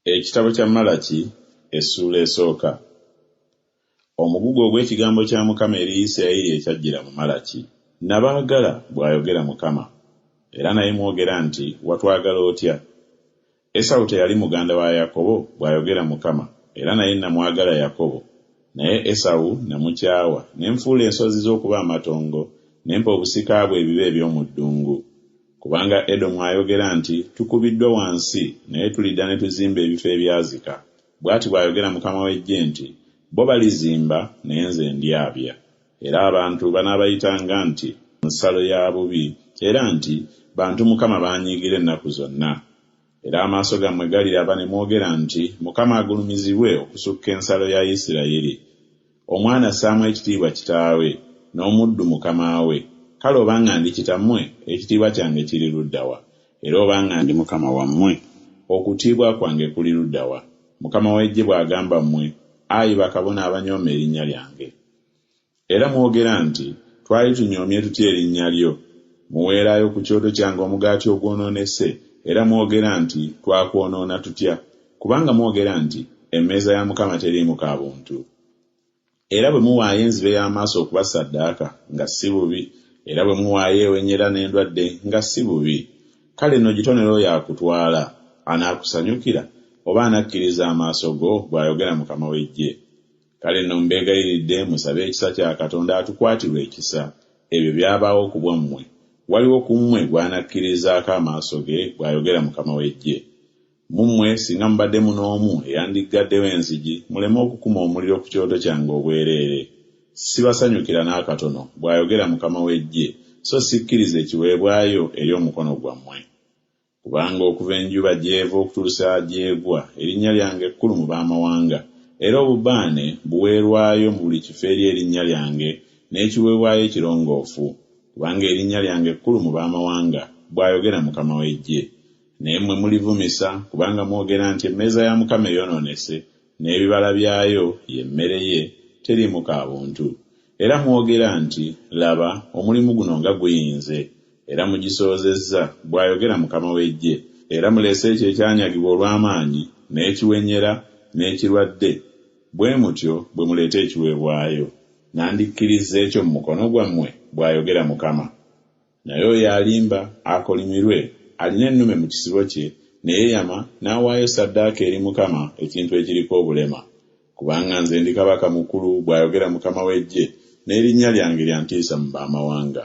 Ekitabo kya Malaki essula esooka. Omugugu ogw'ekigambo kya Mukama eri Isirayiri ekyajjira mu Malaki. Nabaagala bw'ayogera Mukama, era naye mwogera nti watwagala otya? Esawu teyali muganda wa Yakobo bw'ayogera Mukama, era naye namwagala Yakobo. Naye Esawu namukyawa, ne nfuula ensozi z'okuba amatongo, ne mpa obusika bwe ebibe eby'omu ddungu. Kubanga Edomu ayogera nti tukubiddwa wansi, naye tulidda ne tuzimba ebifo ebyazika. Bw'ati bw'ayogera Mukama w'eggye nti bo balizimba naye nze ndyabya. Era abantu banaabayitanga nti nsalo ya bubi, era nti bantu Mukama baanyiigira ennaku zonna. Era amaaso gammwe galiraba ne mwogera nti Mukama agulumizibwe okusukka ensalo ya Isirayiri. Omwana assaamu ekitiibwa kitaawe, n'omuddu mukama we. Kale obanga ndi kitammwe, ekitiibwa kyange kiri ludda wa? Era obanga ndi Mukama wammwe, okutiibwa kwange kuli ludda wa? Mukama w'eggye bw'agamba mmwe, ayi bakabona abanyooma erinnya lyange. Era mwogera nti twali tunyoomye tutya erinnya lyo? Muweerayo ku kyoto kyange omugaati ogwonoonese, era mwogera nti twakwonoona tutya? Kubanga mwogera nti emmeeza ya Mukama teriimu ka buntu. Era bwe muwaayo enzibe y'amaaso okuba ssaddaaka, nga si bubi, era bwe muwaayo ewenyera n'endwadde, nga si bubi. Kale nno gitonera oyo akutwala, anaakusanyukira oba anakkiriza amaaso go, bw'ayogera Mukama w'eggye. Kale nno mbeegayiridde musabe ekisa kya Katonda atukwatirwe ekisa. Ebyo byabaawo ku bwammwe. Waliwo ku mmwe gw'anakkirizaako amaaso ge, bw'ayogera Mukama w'eggye. Mummwe singa mubadde munoomu eyandiggaddewo enzigi, muleme okukuma omuliro ku kyoto kyange obwereere. Sibasanyukira n'akatono, bw'ayogera Mukama w'eggye, so sikkiriza ekiweebwayo eri omukono gwammwe. Kubanga okuva enjuba gy'eva okutuusa gy'egwa, erinnya lyange ekkulu mu baamawanga, era obubaane buweerwayo mu buli kifo eri erinnya lyange, n'ekiweebwayo ekirongoofu. Kubanga erinnya lyange ekkulu mu baamawanga, bw'ayogera Mukama w'eggye. Naye mmwe mulivumisa, kubanga mwogera nti emmeeza ya Mukama eyonoonese, n'ebibala byayo y'emmere ye teriimu ka buntu. Era mwogera nti laba omulimu guno nga guyinze, era mugisoozezza, bw'ayogera Mukama w'eggye. Era muleese ekyo ekyanyagibwa olw'amaanyi, n'ekiwenyera, n'ekirwadde, bwe mutyo bwe muleeta ekiweebwayo. Nandikkiriza ekyo mu mukono gwammwe, bw'ayogera Mukama. Naye oyo alimba akolimirwe, alina ennume mu kisibo kye, ne yeeyama n'awaayo ssaddaaka eri Mukama ekintu ekiriko obulema. Kubanga nze ndi kabaka mukulu, bw'ayogera Mukama w'eggye, n'erinnya lyange lya ntiisa mu baamawanga.